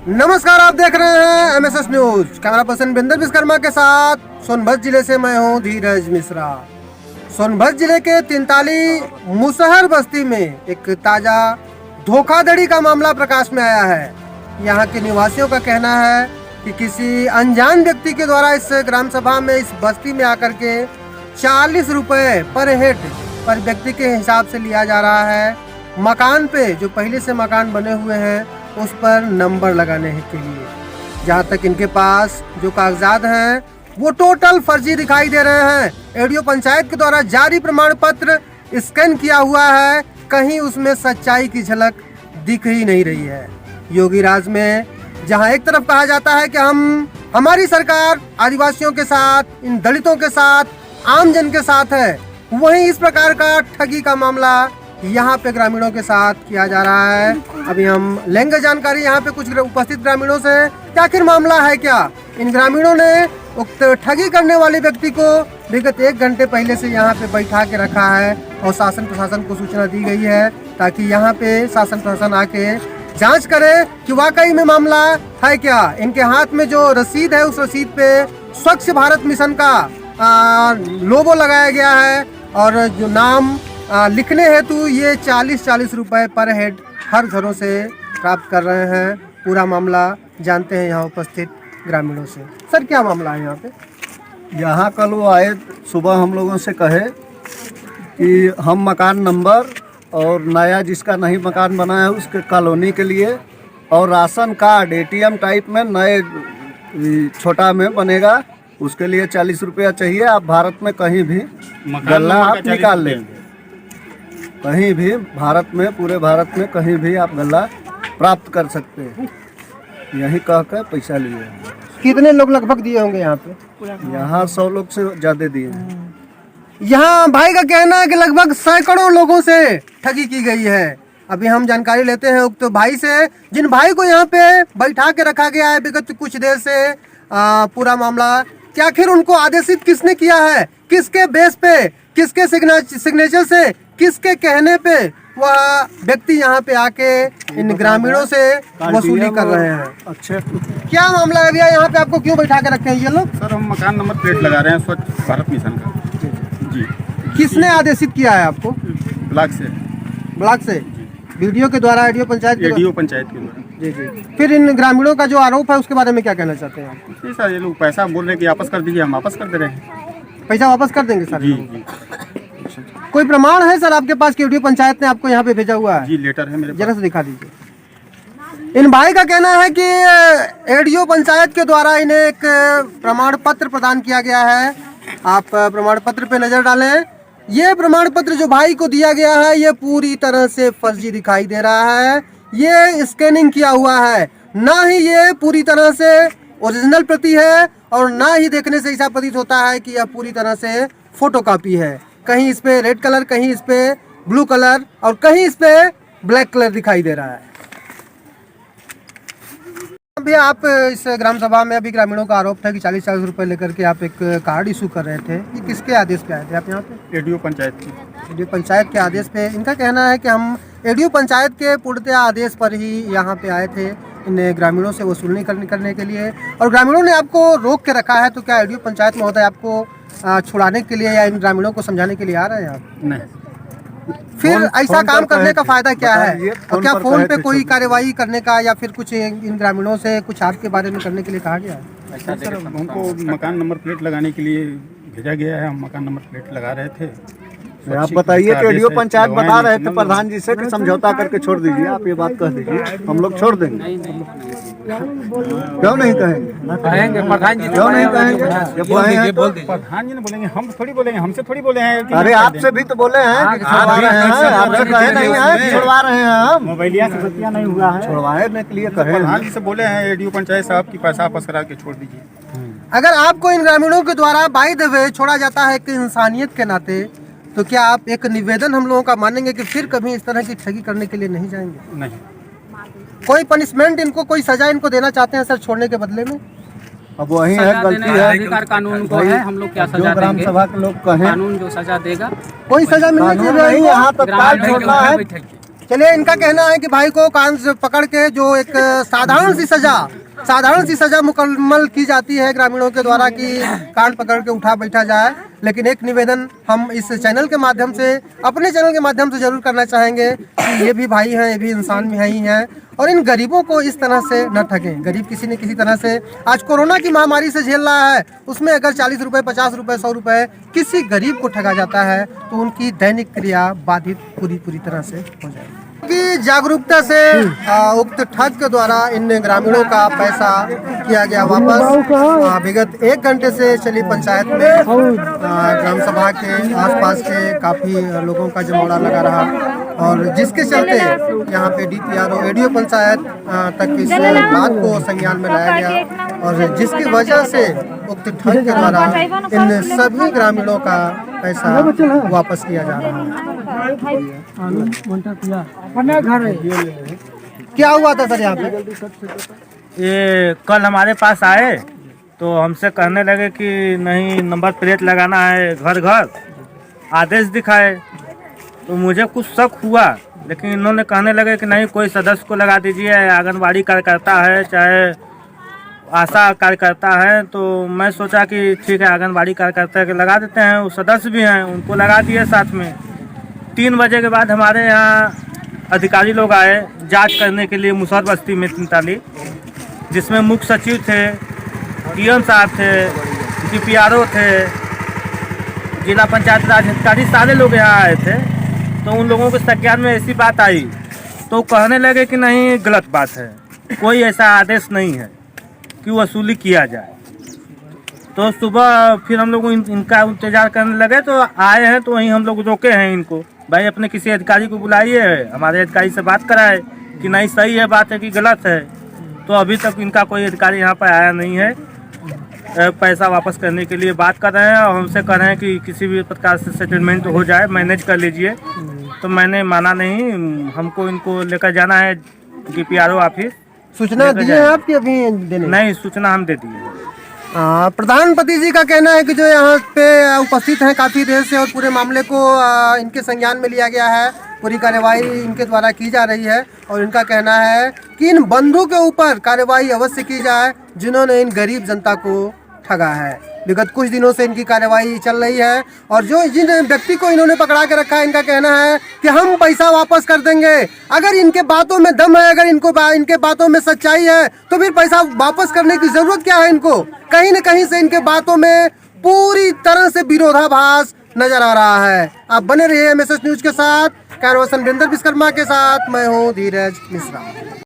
नमस्कार, आप देख रहे हैं MSS news. Camera person Binder Vishwakarma के साथ सोनभद्र जिले से मैं हूं धीरज मिश्रा। सोनभद्र जिले के तिनताली मुसहर बस्ती में एक ताजा धोखाधड़ी का मामला प्रकाश में आया है। यहां के निवासियों का कहना है कि किसी अनजान व्यक्ति के द्वारा इस ग्राम सभा में इस बस्ती में आकर के 40 रुपए पर हेड पर व्यक्ति के हिसाब से लिया जा रहा है। मकान पे जो पहले से मकान बने हुए हैं उस पर नंबर लगाने के लिए। जहां तक इनके पास जो कागजात हैं वो टोटल फर्जी दिखाई दे रहे हैं। एडीओ पंचायत के द्वारा जारी प्रमाण पत्र स्कैन किया हुआ है, कहीं उसमें सच्चाई की झलक दिख ही नहीं रही है। योगी राज में जहां एक तरफ कहा जाता है कि हमारी सरकार आदिवासियों के साथ, इन दलितों के साथ, आम जन के साथ है, वहीं इस प्रकार का ठगी का मामला यहाँ पे ग्रामीणों के साथ किया जा रहा है। अभी हम लेंगे जानकारी यहाँ पे कुछ उपस्थित ग्रामीणों से कि आखिर मामला है क्या। इन ग्रामीणों ने उक्त ठगी करने वाले व्यक्ति को विगत 1 घंटे पहले से यहाँ पे बैठा के रखा है और शासन प्रशासन को सूचना दी गई है ताकि यहाँ पे शासन प्रशासन आके जांच करे कि वाकई में मामला है क्या। इनके हाथ में जो रसीद है उस रसीद पे स्वच्छ भारत मिशन का लोगो लगाया गया है और जो नाम लिखने हेतु ये 40 रुपए पर हेड हर घरों से प्राप्त कर रहे हैं। पूरा मामला जानते हैं यहाँ उपस्थित ग्रामीणों से। सर, क्या मामला है यहाँ पे? यहाँ कल वो आए, सुबह हम लोगों से कहे कि हम मकान नंबर और नया जिसका नहीं मकान बना है उसके कॉलोनी के लिए और राशन कार्ड ATM टाइप में नए छोटा में बनेगा, उसके लिए 40 रुपया चाहिए। आप भारत में कहीं भी गल्ला आप निकाल लेंगे, कहीं भी भारत में, पूरे भारत में कहीं भी आप गल्ला प्राप्त कर सकते हैं। यही कह कर पैसा लिए। कितने लोग लगभग दिए होंगे यहाँ पे? यहाँ 100 लोग से ज़्यादा दिए हैं। यहाँ भाई का कहना है कि लगभग सैकड़ों लोगों से ठगी की गई है। अभी हम जानकारी लेते हैं उक्त भाई से, जिन भाई को यहाँ पे बैठा के रखा गया है विगत कुछ देर से। पूरा मामला कि आखिर उनको आदेशित किसने किया है, किसके बेस पे, किसके सिग्नेचर से, किसके कहने पे वह व्यक्ति यहाँ पे आके इन ग्रामीणों से वसूली कर रहे हैं। अच्छा, क्या मामला है भैया? यहाँ पे आपको क्यों बैठा के रखे हैं ये लोग? सर, हम मकान नंबर प्लेट लगा रहे हैं स्वच्छ भारत मिशन का। जी। किसने आदेशित किया है आपको? ब्लॉक से। ब्लॉक से? वीडियो के द्वारा, एडीओ पंचायत के द्वारा। जी जी। फिर इन ग्रामीणों का जो आरोप है उसके बारे में क्या कहना चाहते हैं आप? जी सर, ये लोग पैसा बोल रहे हैं कि वापस कर दीजिए, हम वापस कर दे रहे हैं। पैसा वापस कर देंगे सर? जी। कोई प्रमाण है सर आपके पास कि एडीओ पंचायत ने आपको यहाँ पे भेजा हुआ है? जी, लेटर है मेरे पास। जरा से दिखा दीजिए। इन भाई का कहना है कि एडीओ पंचायत के द्वारा इन्हें एक प्रमाण पत्र प्रदान किया गया है। आप प्रमाण पत्र पे नजर डालें। ये प्रमाण पत्र जो भाई को दिया गया है ये पूरी तरह से फर्जी दिखाई दे रहा है। ये स्कैनिंग किया हुआ है, ना ही ये पूरी तरह से ओरिजिनल प्रति है और ना ही देखने से ऐसा प्रतीत होता है कि यह पूरी तरह से फोटोकॉपी है। कहीं इस पे रेड कलर, कहीं इस पे ब्लू कलर और कहीं इस पे ब्लैक कलर दिखाई दे रहा है। अभी आप इस ग्राम सभा में अभी ग्रामीणों का आरोप था कि 40 रुपए लेकर के आप एक कार्ड इशू कर रहे थे। ये किसके आदेश पे आए थे आप यहाँ पे? एडीओ पंचायत की। एडीओ पंचायत के आदेश पे। इनका कहना है कि हम एडीओ पंचायत के पूर्णतः आदेश पर ही यहाँ पे आए थे इन ग्रामीणों से वसूली करने के लिए, और ग्रामीणों ने आपको रोक के रखा है। तो क्या एडीओ पंचायत महोदय आपको छुड़ाने के लिए या इन ग्रामीणों को समझाने के लिए आ रहे हैं आप? नहीं। फिर ऐसा काम करने का फायदा क्या है? और क्या फोन पे कोई कार्यवाही करने का या फिर कुछ इन ग्रामीणों से कुछ आपके बारे में करने के लिए कहा गया है? सर, हमको मकान नंबर प्लेट लगाने के लिए भेजा गया है, हम मकान नंबर प्लेट लगा रहे थे। आप बताइए कि एडीओ पंचायत बता रहे थे प्रधान जी से कि समझौता करके छोड़ दीजिए। आप ये बात कह दीजिए, हम लोग छोड़ देंगे। क्यों नहीं कहेंगे? प्रधान जी क्यों नहीं कहेंगे? प्रधान जी ने बोलेंगे, हम थोड़ी बोलेंगे, हमसे थोड़ी बोले हैं। अरे आपसे भी तो बोले हैं कि छुड़वा रहे हैं, आपसे कहे नहीं है छुड़वा रहे हैं। हम मोबाइलिया से बतिया नहीं हुआ है, छुड़वाने के लिए कहे। प्रधान जी से बोले हैं एडीओ पंचायत साहब की पैसा वापस करा के छोड़ दीजिए। अगर आपको इन ग्रामीणों के द्वारा बाय द वे छोड़ा जाता है कि इंसानियत के नाते, तो क्या आप एक निवेदन हम लोगों का मानेंगे कि फिर कभी इस तरह की ठगी करने के लिए नहीं जाएंगे? नहीं। कोई पनिशमेंट इनको, कोई सजा इनको देना चाहते हैं सर छोड़ने के बदले में? अब वही है, गलती है, अधिकार कानून को है, हम लोग क्या सजा देंगे? ग्राम सभा के लोग कहें कानून जो सजा देगा कोई सजा मिलनी चाहिए। यहाँ तक कार्ड छोड़ना है, चलिए, इनका कहना है कि भाई को कान से पकड़ के जो एक साधारण सी सजा मुकम्मल की जाती है ग्रामीणों के द्वारा कि कान पकड़ के उठा बैठा जाए। लेकिन एक निवेदन हम इस चैनल के माध्यम से, अपने चैनल के माध्यम से जरूर करना चाहेंगे कि ये भी भाई हैं, ये भी इंसान में ही हैं और इन गरीबों को इस तरह से न ठगें। गरीब किसी न किसी तरह से आज कोरोना की महामारी से झेल रहा है, उसमें अगर 40 रुपए, 50 रुपए, 100 रुपए किसी गरीब को ठगा जाता है तो उनकी दैनिक क्रिया बाधित पूरी तरह से हो जाएगी। की जागरूकता से उक्त ठग के द्वारा इन ग्रामीणों का पैसा किया गया वापस। विगत 1 घंटे से चली पंचायत में ग्राम सभा के आसपास के काफी लोगों का जमावड़ा लगा रहा और जिसके चलते यहाँ पे DPRO एडीओ पंचायत तक इस बात को संज्ञान में लाया गया और जिसकी वजह से उक्त ठग के द्वारा इन सभी ग्रामीणों का पैसा वापस किया जा रहा है। क्या हुआ था सर यहाँ पे? ये कल हमारे पास आए तो हमसे कहने लगे कि नहीं नंबर प्लेट लगाना है घर घर, आदेश दिखाए। तो मुझे कुछ शक हुआ, लेकिन इन्होंने कहने लगे कि नहीं कोई सदस्य को लगा दीजिए, आंगनबाड़ी कार्यकर्ता है चाहे आशा कार्यकर्ता है। तो मैं सोचा कि ठीक है आंगनबाड़ी कार्यकर्ता के लगा देते हैं, वो सदस्य भी हैं उनको लगा दिए साथ में। 3 बजे के बाद हमारे यहाँ अधिकारी लोग आए जांच करने के लिए मुसहर बस्ती में 43, जिसमें मुख्य सचिव थे, DM साहब थे, DPRO थे, जिला पंचायत राज अधिकारी, सारे लोग यहाँ आए थे। तो उन लोगों के संज्ञान में ऐसी बात आई तो कहने लगे कि नहीं गलत बात है, कोई ऐसा आदेश नहीं है कि वसूली किया जाए। तो सुबह फिर हम लोग इनका इंतजार करने लगे तो आए हैं, तो वहीं हम लोग रोके हैं इनको, भाई अपने किसी अधिकारी को बुलाइए, हमारे अधिकारी से बात कराए कि नहीं सही है बात है कि गलत है। तो अभी तक इनका कोई अधिकारी यहाँ पर आया नहीं है, पैसा वापस करने के लिए बात कर रहे हैं और हमसे कह रहे हैं कि किसी भी प्रकार से सेटलमेंट हो जाए, मैनेज कर लीजिए। तो मैंने माना नहीं, हमको इनको लेकर जाना है DPRO ऑफिस। सूचना दी है आपकी अभी देने? नहीं, सूचना हम दे दिए। प्रधानपति जी का कहना है कि जो यहाँ पे उपस्थित हैं काफी देर से और पूरे मामले को इनके संज्ञान में लिया गया है, पूरी कार्यवाही इनके द्वारा की जा रही है और इनका कहना है कि इन बंधु के ऊपर कार्यवाही अवश्य की जाए जिन्होंने इन गरीब जनता को ठगा है। विगत कुछ दिनों से इनकी कार्यवाही चल रही है और जो जिन व्यक्ति को इन्होंने पकड़ा के रखा है, इनका कहना है कि हम पैसा वापस कर देंगे। अगर इनके बातों में दम है, अगर इनके बातों में सच्चाई है तो फिर पैसा वापस करने की जरूरत क्या है इनको? कहीं न कहीं से इनके बातों में पूरी तरह से विरोधाभास नजर आ रहा है। आप बने रहिए MSS न्यूज के साथ। कैमरा पर्सन वीरेंद्र विश्वकर्मा के साथ मैं हूँ धीरज मिश्रा।